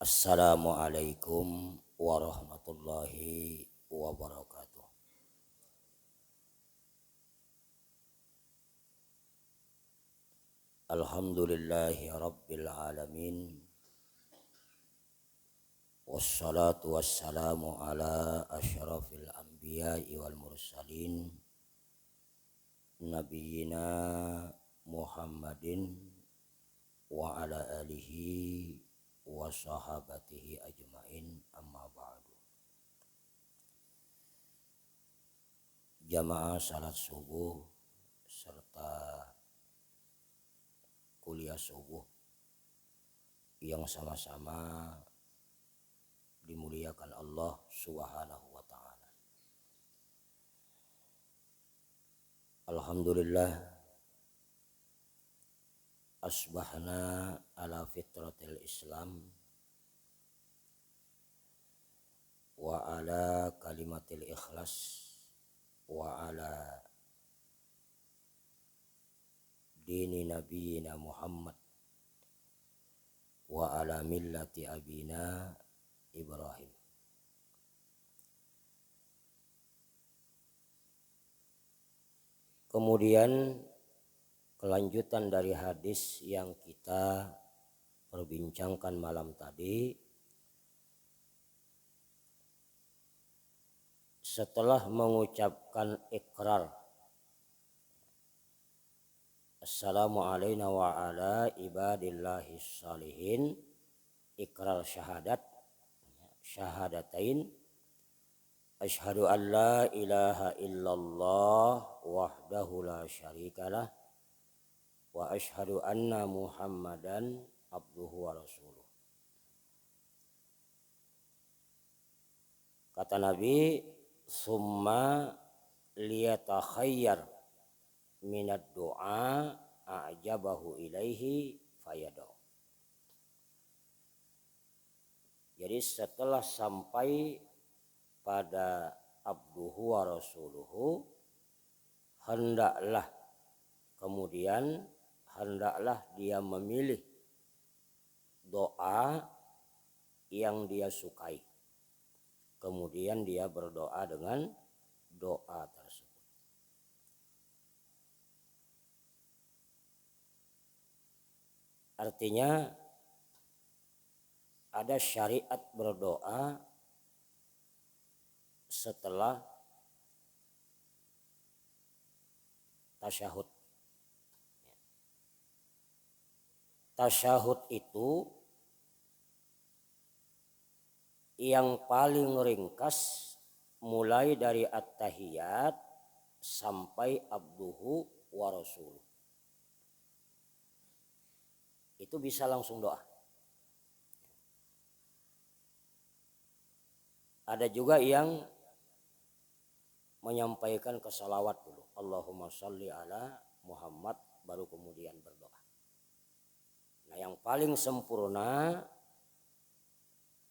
Assalamualaikum warahmatullahi wabarakatuh. Alhamdulillahi rabbil alamin. Wassalatu wassalamu ala asyrafil anbiya'i wal mursalin nabiyina Muhammadin wa ala alihi wa sahabatihi ajmain, amma ba'du. Jamaah salat subuh serta kuliah subuh yang sama-sama dimuliakan Allah Subhanahu wa taala. Alhamdulillah asbahna ala fitratil Islam wa ala kalimatil ikhlas wa ala dini nabiyina Muhammad wa ala millati abina Ibrahim. Kemudian kelanjutan dari hadis yang kita perbincangkan malam tadi, setelah mengucapkan ikrar Assalamu alayna wa ala ibadillahis salihin, ikrar syahadatain, asyhadu an la ilaha illallah wahdahu la syarikalah wa asyhadu anna Muhammadan abduhu wa rasuluh. Kata Nabi, summa liyatakhayyar minad du'a a'jabahu ilaihi fayadau. Jadi setelah sampai pada abduhu wa rasuluhu, hendaklah dia memilih doa yang dia sukai. Kemudian dia berdoa dengan doa tersebut. Artinya ada syariat berdoa setelah tasyahud. Tasyahud itu yang paling ringkas mulai dari at-tahiyat sampai abduhu wa rasuluh. Itu bisa langsung doa. Ada juga yang menyampaikan kesalawat dulu, Allahumma sholli ala Muhammad, baru kemudian berdoa. Nah, yang paling sempurna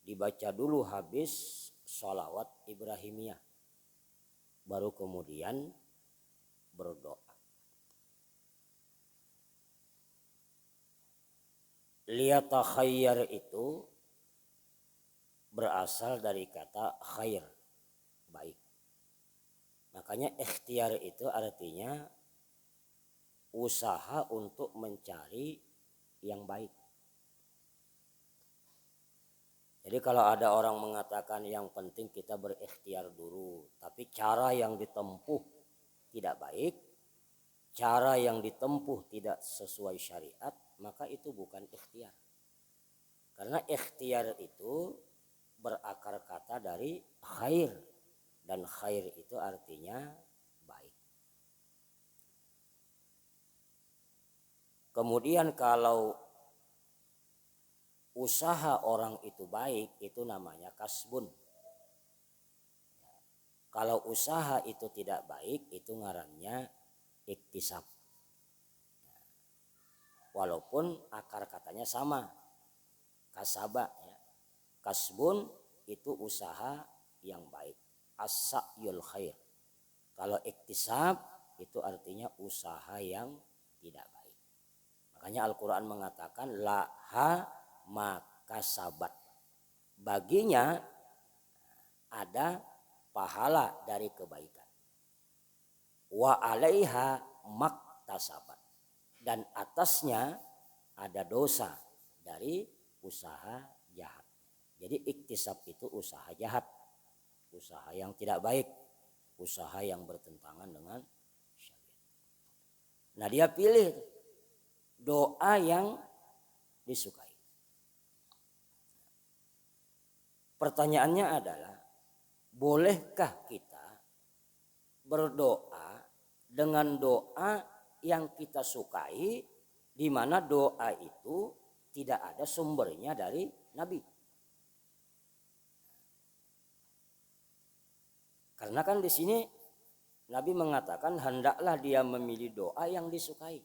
dibaca dulu habis sholawat Ibrahimiyah, baru kemudian berdoa. Liyatakhayyar itu berasal dari kata khair, baik. Makanya ikhtiar itu artinya usaha untuk mencari yang baik. Jadi kalau ada orang mengatakan yang penting kita berikhtiar dulu, tapi cara yang ditempuh tidak baik, cara yang ditempuh tidak sesuai syariat, maka itu bukan ikhtiar. Karena ikhtiar itu berakar kata dari khair, dan khair itu artinya baik. Kemudian kalau usaha orang itu baik, itu namanya kasbun. Kalau usaha itu tidak baik, itu ngarannya iktisab. Walaupun akar katanya sama, kasaba ya. Kasbun itu usaha yang baik, as-sa'yul khair. Kalau iktisab itu artinya usaha yang tidak baik. Makanya Al-Quran mengatakan laha makasabat. baginya ada pahala dari kebaikan. Wa alaiha maktasabat, dan atasnya ada dosa dari usaha jahat. Jadi iktisab itu usaha jahat, usaha yang tidak baik, usaha yang bertentangan dengan syariat. Nah, dia pilih doa yang disukai. Pertanyaannya adalah, bolehkah kita berdoa dengan doa yang kita sukai, di mana doa itu tidak ada sumbernya dari Nabi? Karena kan di sini Nabi mengatakan hendaklah dia memilih doa yang disukai.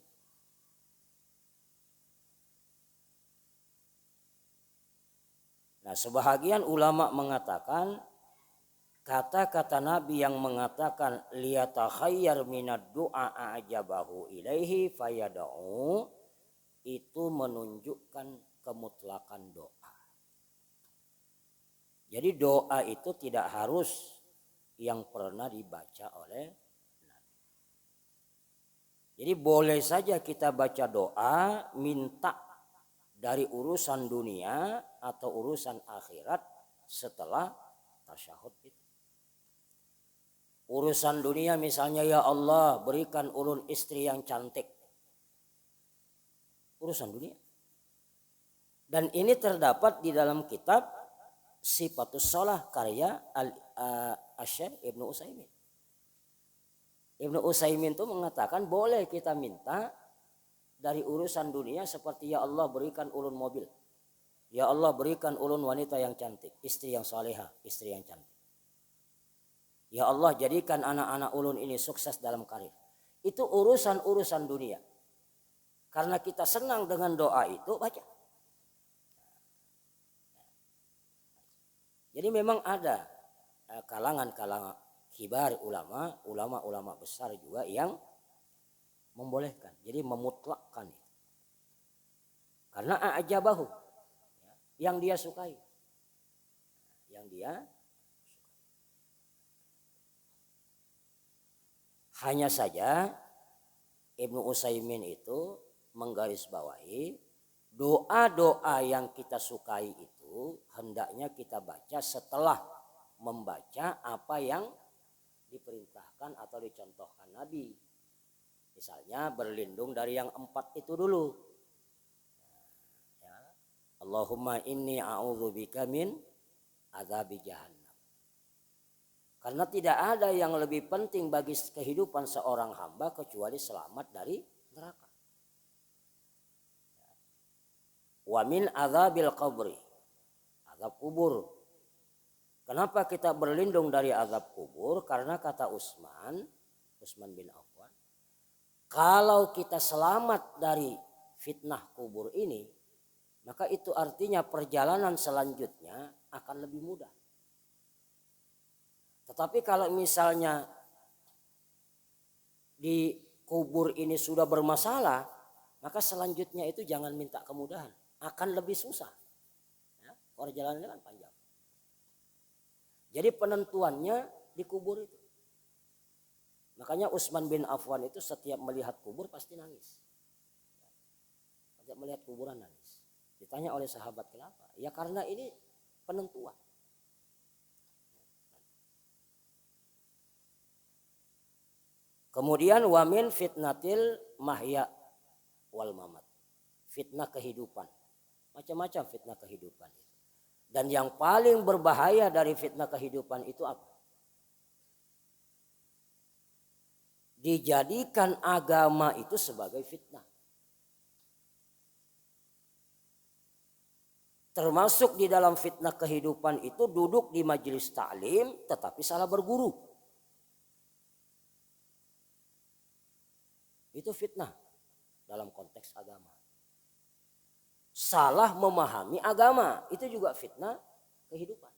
Nah, sebahagian ulama mengatakan kata-kata Nabi yang mengatakan liyatakhayyar minad du'a ajabahu ilaihi fayada'u, itu menunjukkan kemutlakan doa. Jadi doa itu tidak harus yang pernah dibaca oleh Nabi. Jadi boleh saja kita baca doa minta dari urusan dunia atau urusan akhirat setelah tasyahud itu. Urusan dunia misalnya, ya Allah berikan ulun istri yang cantik. Urusan dunia. Dan ini terdapat di dalam kitab Sifatus Shalah karya Asy-Syaikh Ibnu Utsaimin. Ibnu Utsaimin itu mengatakan boleh kita minta dari urusan dunia seperti ya Allah berikan ulun mobil. Ya Allah berikan ulun wanita yang cantik, istri yang salehah, istri yang cantik. Ya Allah jadikan anak-anak ulun ini sukses dalam karir. Itu urusan-urusan dunia. Karena kita senang dengan doa itu, baca. Jadi memang ada kalangan-kalangan kibar ulama besar juga yang membolehkan. Jadi memutlakkan itu. Karena a'jabahu, yang dia sukai. Yang dia sukai. Hanya saja Ibnu Utsaimin itu menggarisbawahi doa-doa yang kita sukai itu hendaknya kita baca setelah membaca apa yang diperintahkan atau dicontohkan Nabi. Misalnya berlindung dari yang 4 itu dulu. Ya. Allahumma inni a'udzubika min adzabi jahannam. Karena tidak ada yang lebih penting bagi kehidupan seorang hamba kecuali selamat dari neraka. Wa min adzabil qabri, azab kubur. Kenapa kita berlindung dari azab kubur? Karena kata Utsman bin Affan, kalau kita selamat dari fitnah kubur ini, maka itu artinya perjalanan selanjutnya akan lebih mudah. Tetapi kalau misalnya di kubur ini sudah bermasalah, maka selanjutnya itu jangan minta kemudahan, akan lebih susah. Ya, perjalanannya kan panjang. Jadi penentuannya di kubur itu. Makanya Utsman bin Affan itu setiap melihat kubur pasti nangis. Setiap melihat kuburan nangis. Ditanya oleh sahabat kenapa? Ya karena ini penentuan. Kemudian wamin fitnatil mahya wal mamat. Fitnah kehidupan. Macam-macam fitnah kehidupan. Dan yang paling berbahaya dari fitnah kehidupan itu apa? Dijadikan agama itu sebagai fitnah. Termasuk di dalam fitnah kehidupan itu duduk di majelis ta'lim tetapi salah berguru. Itu fitnah dalam konteks agama. Salah memahami agama, itu juga fitnah kehidupan.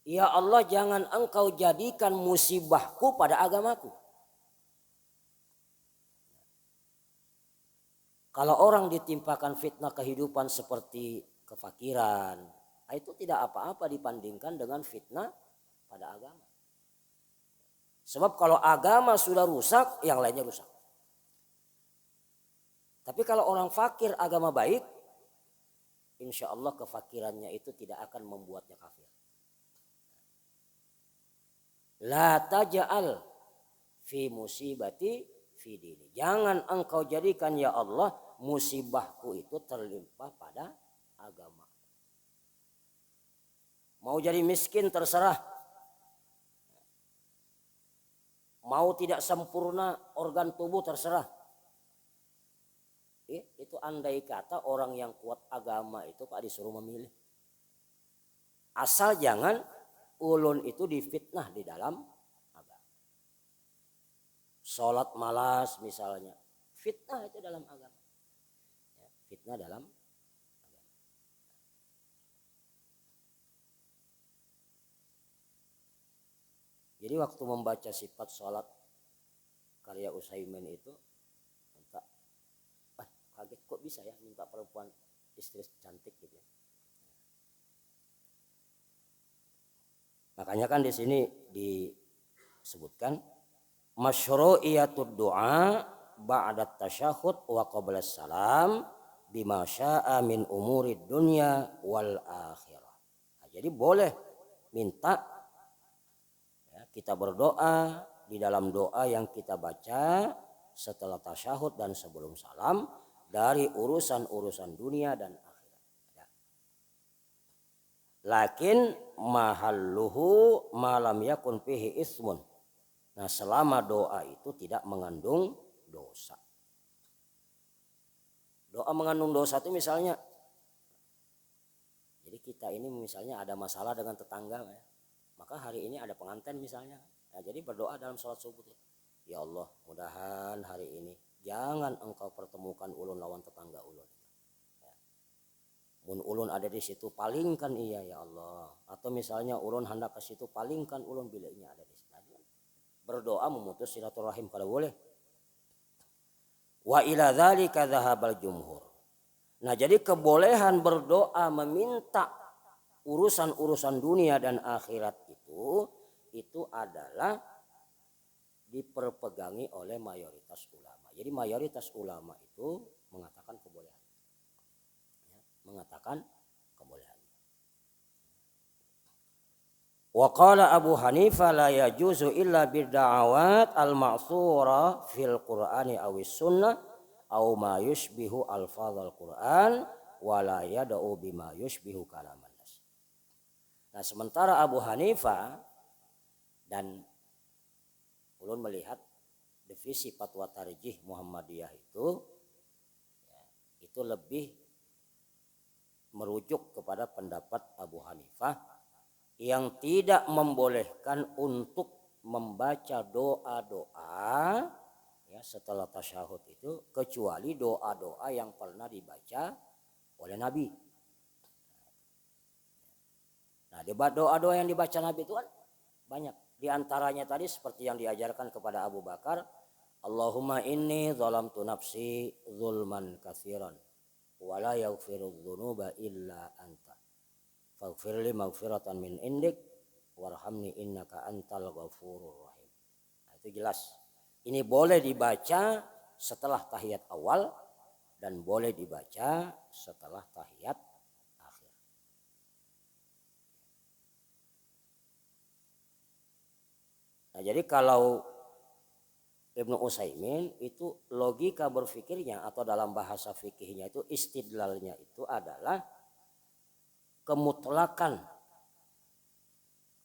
Ya Allah jangan engkau jadikan musibahku pada agamaku. Kalau orang ditimpakan fitnah kehidupan seperti kefakiran. Itu tidak apa-apa dibandingkan dengan fitnah pada agama. Sebab kalau agama sudah rusak, yang lainnya rusak. Tapi kalau orang fakir agama baik, insya Allah kefakirannya itu tidak akan membuatnya kafir. La taj'al fi musibati fi dini. Jangan engkau jadikan ya Allah musibahku itu terlimpah pada agama. Mau jadi miskin terserah. Mau tidak sempurna organ tubuh terserah. Itu andai kata orang yang kuat agama itu Pak disuruh memilih. Asal jangan ulun itu difitnah di dalam agama. Sholat malas misalnya. Fitnah itu dalam agama. Fitnah dalam agama. Jadi waktu membaca sifat sholat karya Utsaimin itu minta, kaget kok bisa ya minta perempuan istri cantik gitu ya. Makanya kan di sini disebutkan masyru'iyatud du'a ba'da tasyahhud wa qabla salam bima syaa min umurid dunya wal akhirah. Nah, jadi boleh minta kita berdoa di dalam doa yang kita baca setelah tasyahud dan sebelum salam dari urusan-urusan dunia dan akhirat. Lakin mahalluhu malam yakun fihi ismun. Nah, selama doa itu tidak mengandung dosa. Doa mengandung dosa itu misalnya, jadi kita ini misalnya ada masalah dengan tetangga ya. Maka hari ini ada pengantin misalnya. Nah, jadi berdoa dalam sholat subuh. Ya Allah, mudahan hari ini jangan engkau pertemukan ulun lawan tetangga ulun. Ya. Mun ulun ada di situ, palingkan iya ya Allah. Atau misalnya ulun hendak ke situ, palingkan ulun bila ini ada di situ. Berdoa memutus silaturahim kalau boleh. Wa ila dzalika dzahabal jumhur. Nah, jadi kebolehan berdoa meminta urusan-urusan dunia dan akhirat itu adalah diperpegangi oleh mayoritas ulama. Jadi mayoritas ulama itu mengatakan kebolehan. Ya, mengatakan kebolehan. Wa qala Abu Hanifah la yajuzu illa bid-da'awat al-ma'thura fil Qur'ani awis sunnah aw ma yushbihu alfazal Qur'an wa la yad'u bima yushbihu kalaman. Nah, sementara Abu Hanifah dan ulun melihat divisi fatwa tarjih Muhammadiyah itu lebih merujuk kepada pendapat Abu Hanifah yang tidak membolehkan untuk membaca doa-doa ya setelah tasyahud itu kecuali doa-doa yang pernah dibaca oleh Nabi. Nah, doa-doa yang dibaca Nabi itu kan banyak. Di antaranya tadi seperti yang diajarkan kepada Abu Bakar, Allahumma inni zalamtu nafsi zulman katsiran wa la yaghfiru dzunuba illa anta. Faghfirli maghfiratan min indik warhamni innaka antal ghafurur rahim. Nah, itu jelas. Ini boleh dibaca setelah tahiyat awal dan boleh dibaca setelah tahiyat akhir. Nah, jadi kalau Ibnu Utsaimin itu logika berfikirnya atau dalam bahasa fikihnya itu istidlalnya itu adalah kemutlakan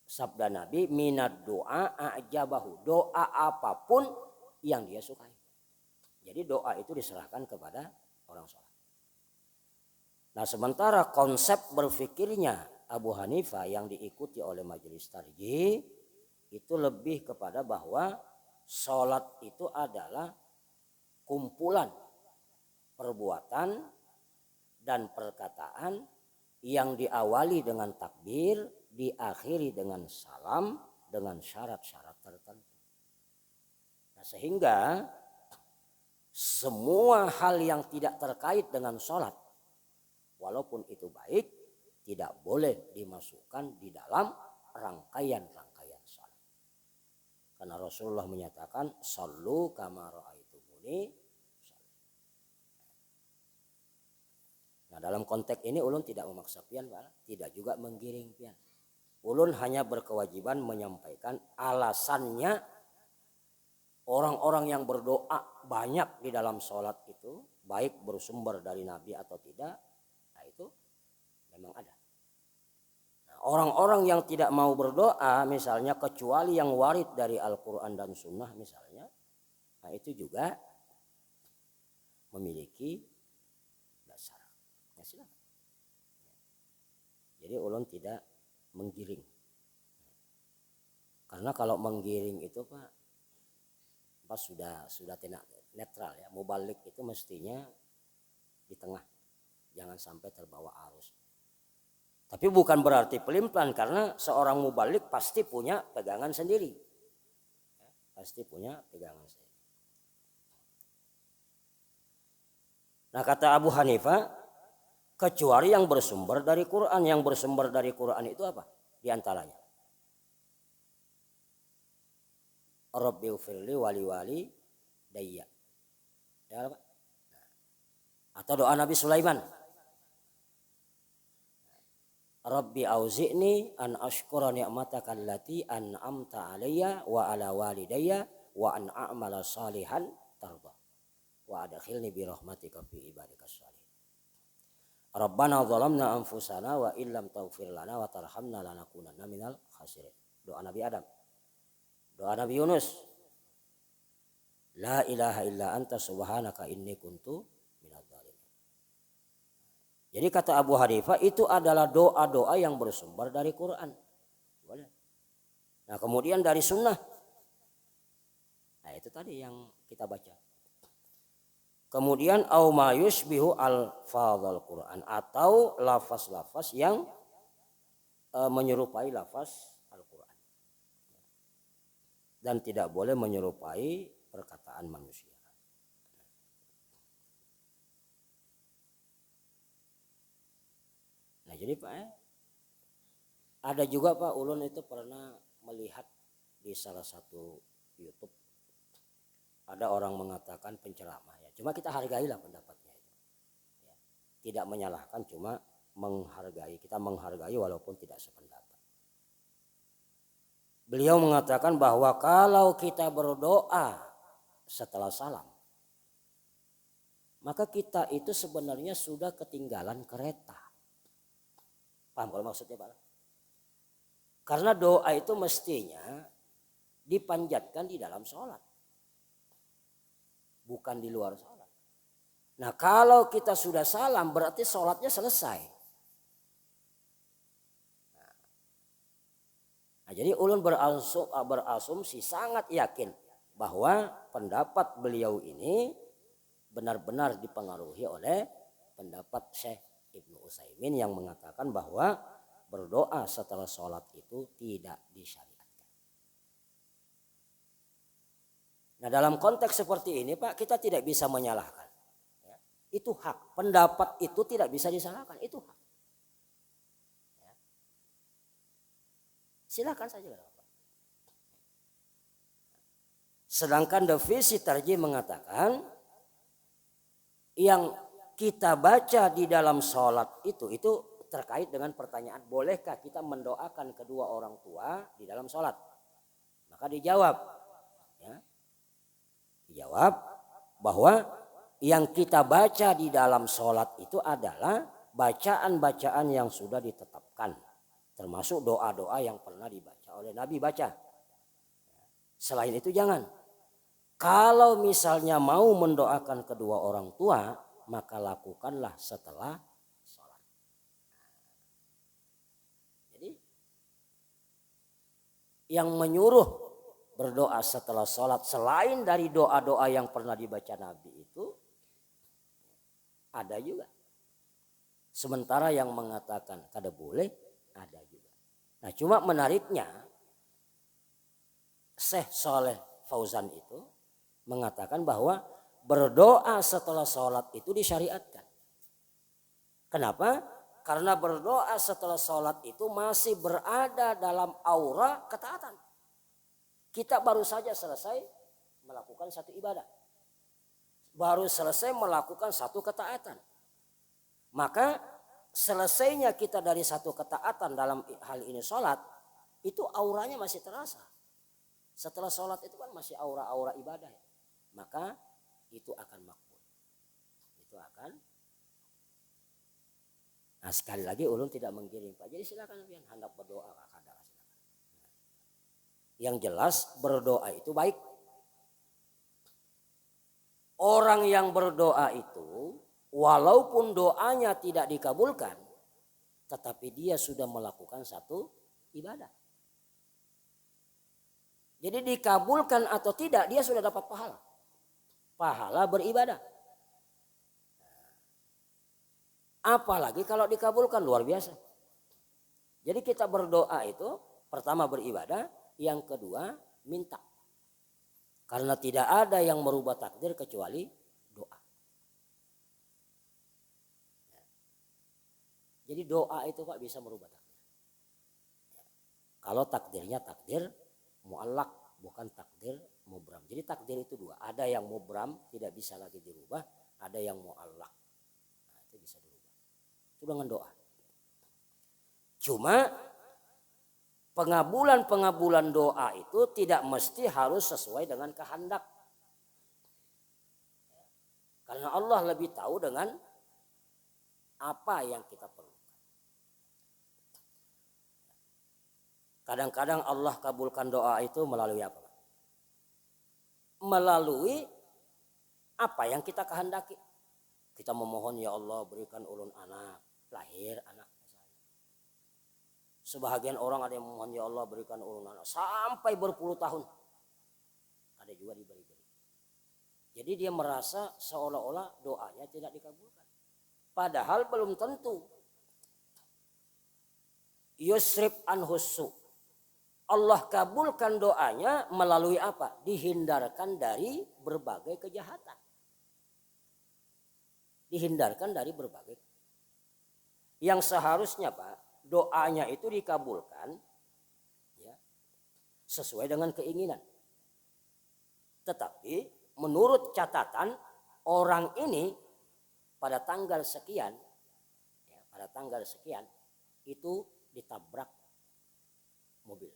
sabda Nabi minad doa ajabahu, doa apapun yang dia sukai. Jadi doa itu diserahkan kepada orang sholat. Nah, sementara konsep berfikirnya Abu Hanifah yang diikuti oleh majelis tarjih itu lebih kepada bahwa sholat itu adalah kumpulan perbuatan dan perkataan yang diawali dengan takbir, diakhiri dengan salam dengan syarat-syarat tertentu. Nah, sehingga semua hal yang tidak terkait dengan sholat, walaupun itu baik, tidak boleh dimasukkan di dalam rangkaian-rangkaian salat. Karena Rasulullah menyatakan, "Shallu kama ra'aitumuni." Nah, dalam konteks ini ulun tidak memaksa pian, Pak, tidak juga menggiring pian. Ulun hanya berkewajiban menyampaikan alasannya orang-orang yang berdoa banyak di dalam sholat itu, baik bersumber dari Nabi atau tidak, nah itu memang ada. Nah, orang-orang yang tidak mau berdoa misalnya kecuali yang warid dari Al-Quran dan Sunnah misalnya, nah itu juga memiliki dasar. Ya, silakan. Jadi ulun tidak menggiring. Karena kalau menggiring itu Pak, pas sudah tidak netral ya. Mubalik itu mestinya di tengah, jangan sampai terbawa arus. Tapi bukan berarti pelin-pelan, karena seorang mubalik pasti punya pegangan sendiri. Ya, pasti punya pegangan sendiri. Nah, kata Abu Hanifah, kecuali yang bersumber dari Quran. Yang bersumber dari Quran itu apa? Di antaranya Rabbighfirli wali dayya. Ya, Pak? Atau doa Nabi Sulaiman. Rabbi auzi'ni an ashkura ni'mataka allati an'amta alayya wa ala walidayya wa an a'mala salihan tarda wa adkhilni bi rahmatika fi ibadikas shalihin. Rabbana zalamna anfusana wa illam taghfir lana wa tarhamna lanakunanna minal khasirin. Doa Nabi Adam. Doa Nabi Yunus. La ilaha illa anta subhanaka inni kuntu minadz dzalimin. Jadi kata Abu Hanifah itu adalah doa-doa yang bersumber dari Quran. Boleh. Nah, kemudian dari sunnah. Nah, itu tadi yang kita baca. Kemudian au ma yushbihu al-fadhal Quran, atau lafaz-lafaz yang menyerupai lafaz Al-Quran. Dan tidak boleh menyerupai perkataan manusia. Nah, jadi Pak, ada juga Pak, ulun itu pernah melihat di salah satu YouTube ada orang mengatakan penceramah ya. Cuma kita hargailah pendapatnya itu. Ya. Tidak menyalahkan, cuma menghargai. Kita menghargai walaupun tidak sependapat. Beliau mengatakan bahwa kalau kita berdoa setelah salam, maka kita itu sebenarnya sudah ketinggalan kereta. Paham kalau maksudnya Pak? Karena doa itu mestinya dipanjatkan di dalam sholat, bukan di luar sholat. Nah, kalau kita sudah salam berarti sholatnya selesai. Nah, jadi ulun berasumsi sangat yakin bahwa pendapat beliau ini benar-benar dipengaruhi oleh pendapat Syekh Ibnu Utsaimin yang mengatakan bahwa berdoa setelah sholat itu tidak disyariatkan. Nah, dalam konteks seperti ini Pak, kita tidak bisa menyalahkan. Ya, itu hak. Pendapat itu tidak bisa disalahkan. Itu hak. Ya. Silakan saja Pak. Sedangkan Devisi Tarji mengatakan yang kita baca di dalam sholat itu terkait dengan pertanyaan, bolehkah kita mendoakan kedua orang tua di dalam sholat? Maka dijawab, ya, dijawab bahwa yang kita baca di dalam sholat itu adalah bacaan-bacaan yang sudah ditetapkan, termasuk doa-doa yang pernah dibaca oleh Nabi baca. Selain itu jangan. Kalau misalnya mau mendoakan kedua orang tua, maka lakukanlah setelah sholat. Jadi yang menyuruh berdoa setelah sholat selain dari doa-doa yang pernah dibaca Nabi itu ada juga. Sementara yang mengatakan kada boleh ada juga. Nah, cuma menariknya Syekh Saleh Fauzan itu mengatakan bahwa berdoa setelah sholat itu disyariatkan. Kenapa? Karena berdoa setelah sholat itu masih berada dalam aura ketaatan. Kita baru saja selesai melakukan satu ibadah. Baru selesai melakukan satu ketaatan. Maka selesainya kita dari satu ketaatan dalam hal ini sholat, itu auranya masih terasa. Setelah sholat itu kan masih aura-aura ibadah. Maka itu akan makbul. Itu akan. Nah sekali lagi ulun tidak menggiring Pak. Jadi silakan hendak berdoa. Yang jelas berdoa itu baik. Orang yang berdoa itu walaupun doanya tidak dikabulkan, tetapi dia sudah melakukan satu ibadah. Jadi dikabulkan atau tidak dia sudah dapat pahala. Pahala beribadah. Apalagi kalau dikabulkan luar biasa. Jadi kita berdoa itu pertama beribadah, yang kedua minta. Karena tidak ada yang merubah takdir kecuali doa. Jadi doa itu Pak bisa merubah takdir. Kalau takdirnya takdir muallak, bukan takdir mubram. Jadi takdir itu dua. Ada yang mubram tidak bisa lagi dirubah, ada yang muallak. Nah, itu bisa dirubah. Itu dengan doa. Cuma pengabulan doa itu tidak mesti harus sesuai dengan kehendak. Karena Allah lebih tahu dengan apa yang kita perlukan. Kadang-kadang Allah kabulkan doa itu melalui apa? Melalui apa yang kita kehendaki. Kita memohon ya Allah berikan ulun anak, lahir anak. Sebahagian orang ada yang memohon ya Allah berikan ulun anak sampai berpuluh tahun. Ada juga diberi-beri. Jadi dia merasa seolah-olah doanya tidak dikabulkan. Padahal belum tentu. Yusrib anhusu. Allah kabulkan doanya melalui apa? Dihindarkan dari berbagai kejahatan. Dihindarkan dari berbagai. Yang seharusnya Pak, doanya itu dikabulkan ya, sesuai dengan keinginan. Tetapi menurut catatan orang ini pada tanggal sekian, ya, pada tanggal sekian itu ditabrak mobil.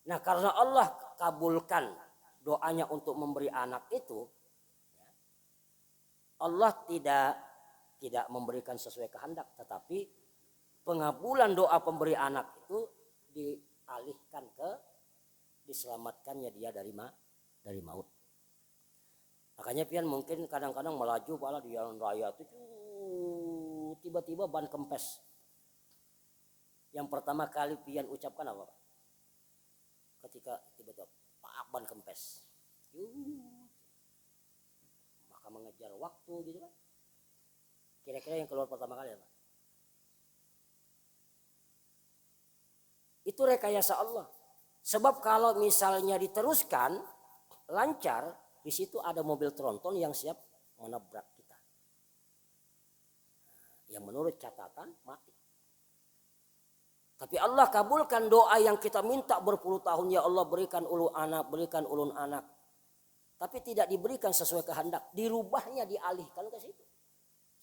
Nah karena Allah kabulkan doanya untuk memberi anak itu, ya, Allah tidak memberikan sesuai kehendak, tetapi pengabulan doa pemberi anak itu dialihkan ke diselamatkannya dia dari maut. Makanya pian mungkin kadang-kadang melaju pala di jalan raya itu tiba-tiba ban kempes. Yang pertama kali pian ucapkan apa Pak? Ketika tiba-tiba Pak ban kempes. Maka mengejar waktu gitu kan. Kira-kira yang keluar pertama kali apa? Itu rekayasa Allah. Sebab kalau misalnya diteruskan lancar, di situ ada mobil tronton yang siap menabrak kita. Yang menurut catatan mati. Tapi Allah kabulkan doa yang kita minta berpuluh tahun, ya Allah berikan ulun anak, berikan ulun anak. Tapi tidak diberikan sesuai kehendak, dirubahnya dialihkan ke situ.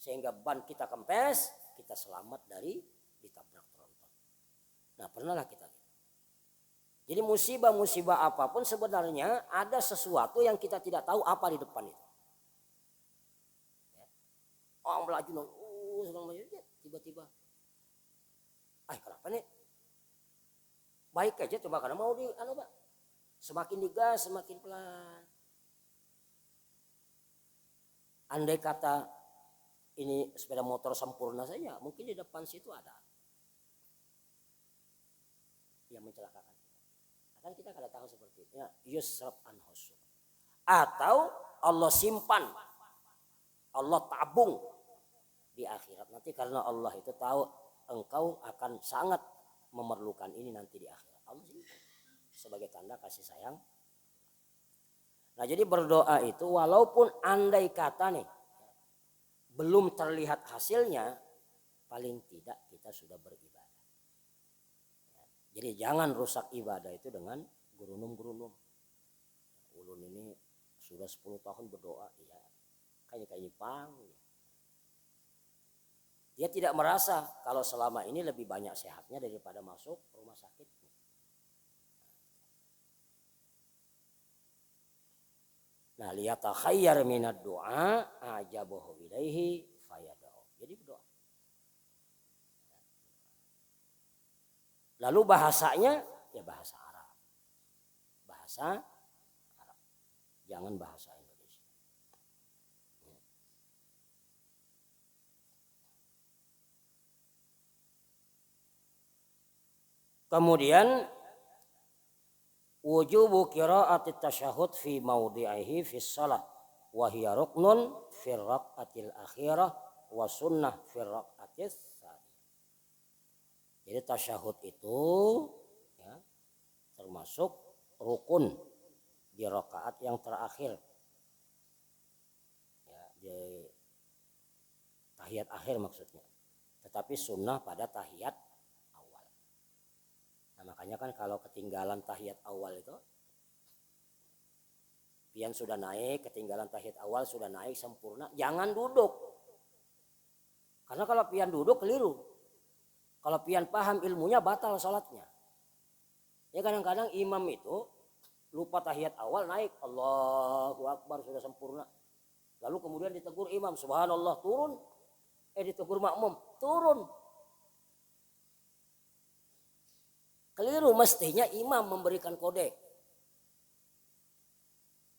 Sehingga ban kita kempes, kita selamat dari ditabrak tronton. Nah pernahlah kita. Jadi musibah-musibah apapun sebenarnya ada sesuatu yang kita tidak tahu apa di depan itu. Orang melaju, tiba-tiba. Kenapa nih? Baik aja coba karena mau Pak. Semakin digas semakin pelan. Andai kata ini sepeda motor sempurna saja, mungkin di depan situ ada yang mencelakakan kita. Akan kita kada tahu seperti itu. Yusrab anhusu. Atau Allah simpan, Allah tabung di akhirat nanti karena Allah itu tahu engkau akan sangat memerlukan ini nanti di akhirat. Allah simpan sebagai tanda kasih sayang. Nah jadi berdoa itu walaupun andai kata nih belum terlihat hasilnya, paling tidak kita sudah beribadah. Jadi jangan rusak ibadah itu dengan gerunum-gerunum. Ulun ini sudah 10 tahun berdoa, ya kayak pang. Dia tidak merasa kalau selama ini lebih banyak sehatnya daripada masuk rumah sakit. Nah, liyatakhayyar minad du'a ajabahu ilaihi fayada'u. Jadi berdoa. Lalu bahasanya ya bahasa Arab. Bahasa Arab. Jangan bahasa Indonesia. Kemudian wujubu qiraatit tasyahhud fi mawdi'ihi fi shalah wa hiya ruknun fi raqatil akhirah wa sunnah fi raqatis tsaniyah. Jadi tasyahud itu ya, termasuk rukun di rakaat yang terakhir. Ya, di tahiyat akhir maksudnya. Tetapi sunnah pada tahiyat awal. Nah, makanya kan kalau ketinggalan tahiyat awal itu, pian sudah naik, ketinggalan tahiyat awal sudah naik sempurna, jangan duduk. Karena kalau pian duduk keliru. Kalau pian paham ilmunya batal sholatnya. Ya kadang-kadang imam itu lupa tahiyat awal naik Allahu Akbar sudah sempurna. Lalu kemudian ditegur imam subhanallah turun. Ditegur makmum turun. Keliru, mestinya imam memberikan kode.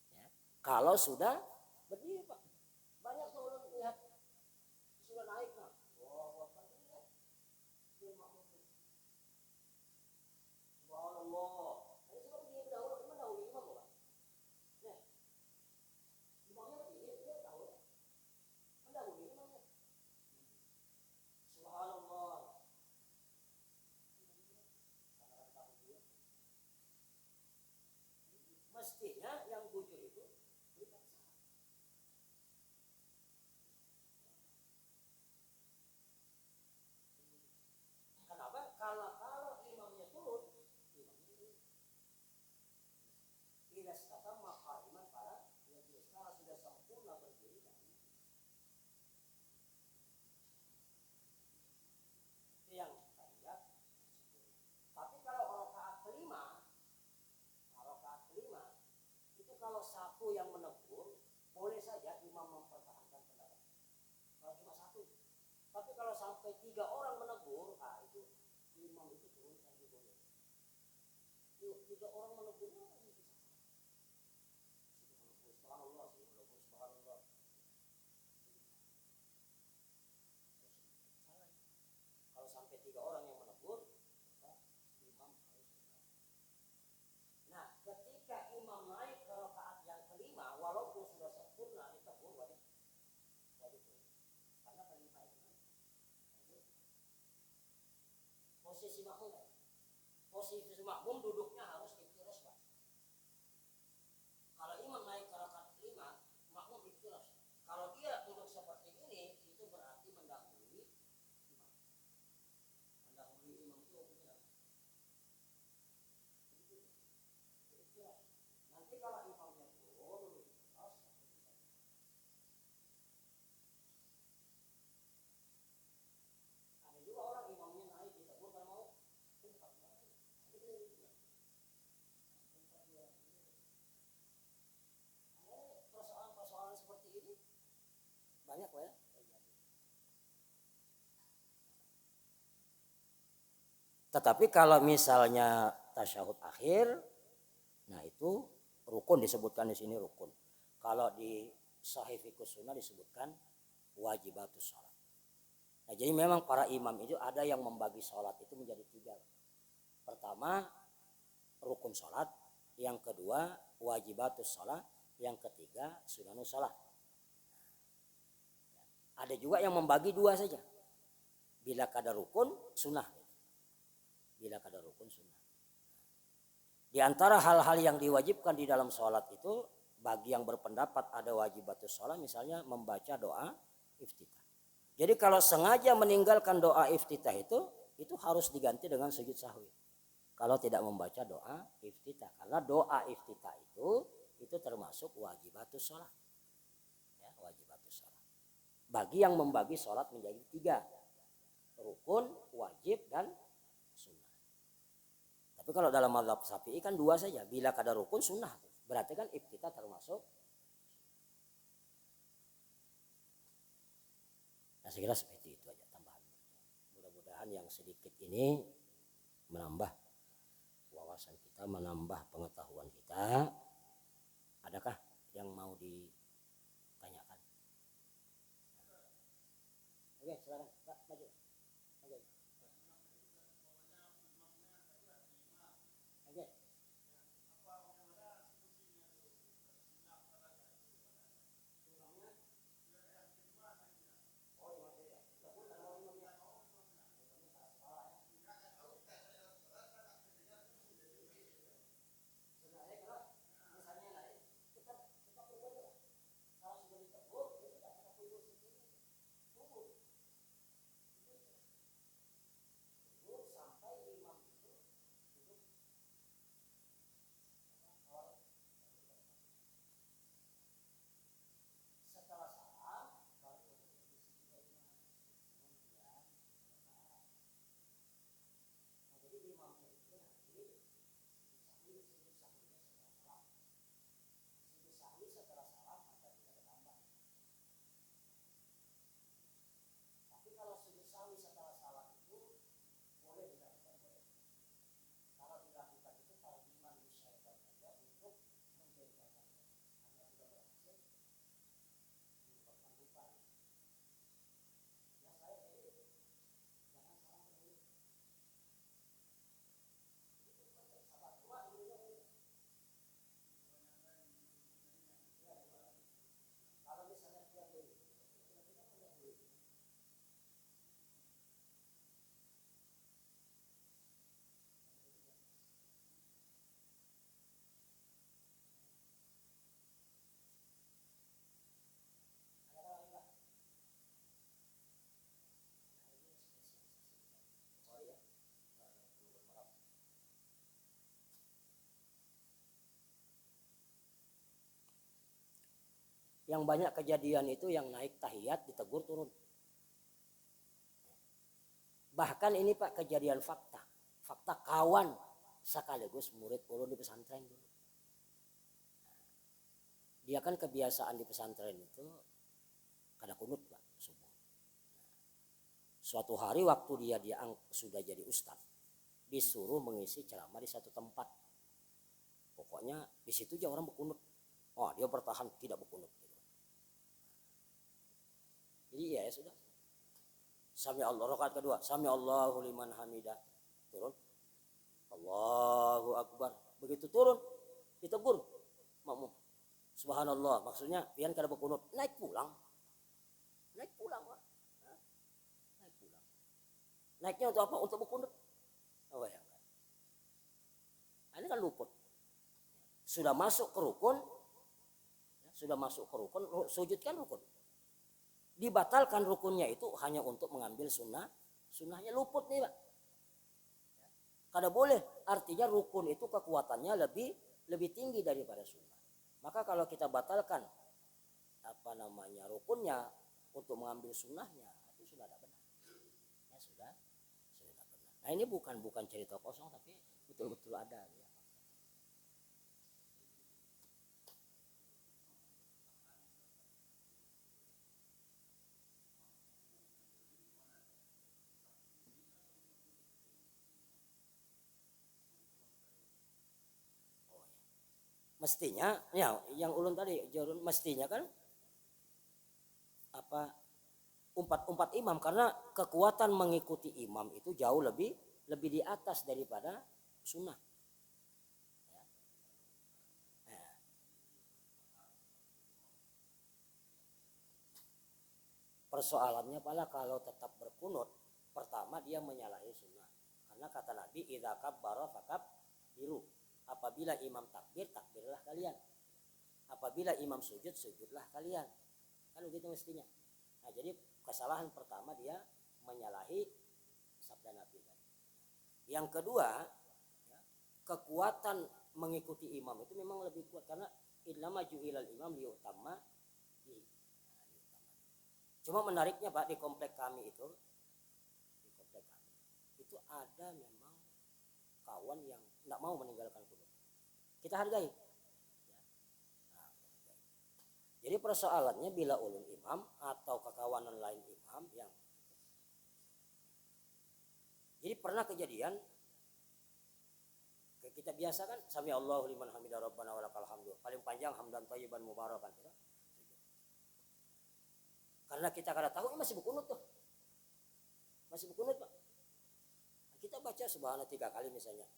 Ya, kalau sudah berdiri Pak. Banyak orang lihat sudah naik nah. Mestinya yang bujur itu berikan salam. Kenapa? Kalau imamnya turun, imamnya tidak kata makaiman para yang sudah sempurna berdiri. Itu yang tahiyat. Tapi kalau rakaat kelima itu kalau satu yang menegur, boleh saja imam mempertahankan pendapat. Kalau cuma satu. Tapi kalau sampai 3 orang menegur, itu imam itu turun sampai boleh. 3 orang menegur, subhanallah, subhanallah. Kalau sampai 3 orang yang menegur, imam harus. Nah, ketika imam naik ke rakaat yang kelima, walaupun sudah sempurna ditegur wajib. Karena kelima itu posisi makmum duduknya harus iftiras, Pak. Kalau imam naik ke rakaat kelima, makmum iftiras. Kalau dia duduk seperti ini, itu berarti mendahului imam. Mendahului imam itu tidak. Nanti kalau imamnya turun, iftiras. Ada juga orang imamnya naik ditegur karena mau persoalan-persoalan seperti ini banyak Pak ya. Tetapi kalau misalnya tasyahud akhir, nah itu rukun disebutkan di sini rukun. Kalau di Sahih Fiqhus Sunnah disebutkan wajibatus sholat. Nah, jadi memang para imam itu ada yang membagi sholat itu menjadi 3. Pertama rukun sholat, yang kedua wajibatus sholat, yang ketiga sunanus sholat. Ada juga yang membagi 2 saja. Bila kadar rukun sunnah. Bila kadar rukun sunnah. Di antara hal-hal yang diwajibkan di dalam sholat itu, bagi yang berpendapat ada wajibatus sholat, misalnya membaca doa iftitah. Jadi kalau sengaja meninggalkan doa iftitah itu harus diganti dengan sujud sahwi. Kalau tidak membaca doa iftitah, karena doa iftitah itu termasuk wajibatus sholat. Ya, wajibatus sholat. Bagi yang membagi sholat menjadi 3, rukun, wajib, dan sunnah. Tapi kalau dalam mazhab Syafi'i kan 2 saja. Bila kada rukun sunnah, berarti kan iftitah termasuk. Nah, saya kira seperti itu aja tambahan. Mudah-mudahan yang sedikit ini menambah wawasan kita, menambah pengetahuan kita. Adakah yang mau ditanyakan? Oke, silakan Pak, maju. Oke. Oke. Yang banyak kejadian itu yang naik tahiyat ditegur turun. Bahkan ini Pak kejadian fakta. Fakta kawan sekaligus murid ulun di pesantren dulu. Dia kan kebiasaan di pesantren itu kada kunut Pak subuh. Suatu hari waktu dia sudah jadi ustadz, disuruh mengisi ceramah di satu tempat. Pokoknya di situ aja orang berkunut. Oh, dia bertahan tidak berkunut. Jadi ya sudah. Sami Allah, rakaat kedua, sami Allahu liman hamidah. Turun. Allahu akbar. Begitu turun, ditegur makmum. Subhanallah, maksudnya pian kada berkunut, naik pulang. Naik pulang, Pak. Naik pulang. Naiknya untuk apa? Untuk berkunut. Oh, bayangkan. Ini kan luput. Sudah masuk ke rukun, sujud kan rukun. Dibatalkan rukunnya itu hanya untuk mengambil sunnahnya luput nih Pak. Kada boleh, artinya rukun itu kekuatannya lebih tinggi daripada sunnah. Maka kalau kita batalkan rukunnya untuk mengambil sunnahnya, itu sudah tidak benar. Ya sudah benar. Nah ini bukan cerita kosong tapi betul-betul ada ya. Mestinya ya yang ulun tadi jarun mestinya kan umpat imam, karena kekuatan mengikuti imam itu jauh lebih di atas daripada sunnah. Persoalannya pala kalau tetap berkunut, pertama dia menyalahi sunnah, karena kata Nabi idza kabbara fakabbiru. Apabila imam takbir, takbirlah kalian. Apabila imam sujud, sujudlah kalian. Kan begitu mestinya. Nah, jadi kesalahan pertama dia menyalahi sabda Nabi. Yang kedua, ya, kekuatan mengikuti imam itu memang lebih kuat karena innama ju'ilal imam liyutamma bihi. Cuma menariknya Pak, di komplek kami itu ada memang kawan yang tidak mau meninggalkan kunut. Kita hargai. Nah, jadi persoalannya bila ulun imam atau kekawanan lain imam yang jadi pernah kejadian kita biasa kan sami Allahu liman hamidah rabbana walakal hamdu. Paling panjang hamdan thayyiban mubarakan. Karena kita kada tahu ini masih berkunut tuh. Masih berkunut Pak. Kita baca subhanallah 3 kali misalnya.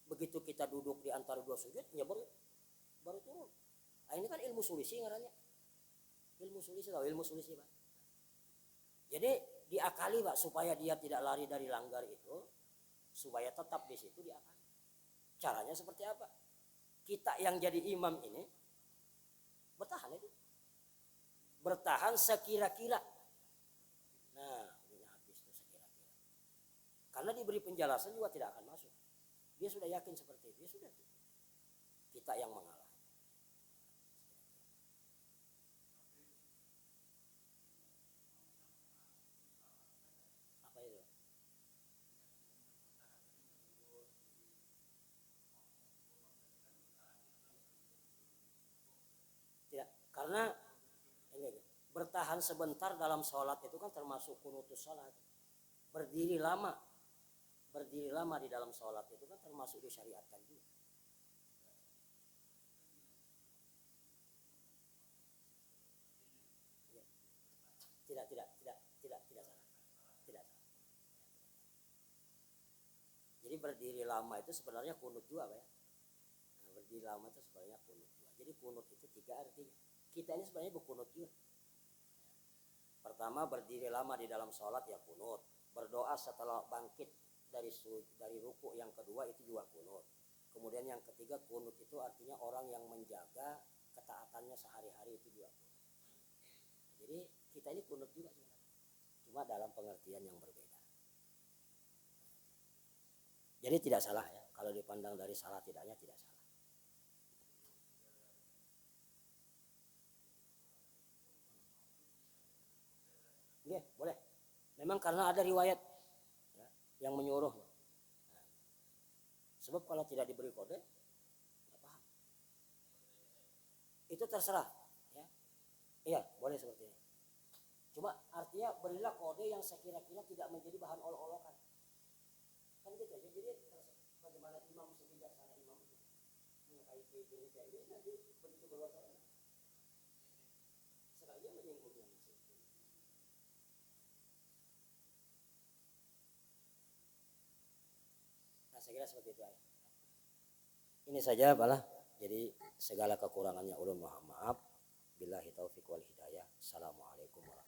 Begitu kita duduk di antara dua sujud, ya baru turun. Nah, ini kan ilmu sulisi ngarannya. Ilmu sulisi tahu ilmu sulisi Pak. Jadi diakali Pak supaya dia tidak lari dari langgar itu, supaya tetap di situ diakali. Caranya seperti apa? Kita yang jadi imam ini bertahan itu. Bertahan sekira-kira. Nah, ini habis itu sekira-kira. Karena diberi penjelasan juga tidak akan masuk. Dia sudah yakin seperti itu, dia sudah. Kita yang mengalah. Apa itu? Tidak, karena ini bertahan sebentar dalam sholat itu kan termasuk kunutus sholat. Berdiri lama di dalam sholat itu kan termasuk disyariatkan juga. Tidak salah. Tidak salah. Jadi berdiri lama itu sebenarnya kunut juga Pak ya. Nah, berdiri lama itu sebenarnya kunut juga. Jadi kunut itu 3 artinya. Kita ini sebenarnya berkunut juga. Pertama berdiri lama di dalam sholat ya kunut. Berdoa setelah bangkit dari ruku yang kedua itu juga kunut. Kemudian yang ketiga kunut itu artinya orang yang menjaga ketaatannya sehari-hari itu juga kunut. Jadi kita ini kunut juga sebenarnya. Cuma dalam pengertian yang berbeda. Jadi tidak salah ya. Kalau dipandang dari salah tidaknya tidak salah. Iya, boleh. Memang karena ada riwayat ya, yang menyuruh. Nah, sebab kalau tidak diberi kode, nggak paham. Itu terserah. Ya. Iya, boleh seperti ini. Cuma artinya berilah kode yang sekira-kira tidak menjadi bahan olok-olokan. Kan gitu ya. Jadi bagaimana imam sebijaksana imam itu mengkaji ini nanti begitu keluar sana. Sengaja menyinggung yang masih. Nah, saya kira seperti itu aja. Ini saja Pak. Jadi segala kekurangannya ulun mohon maaf. Billahi taufiq wal hidayah. Assalamualaikum warahmatullahi wabarakatuh.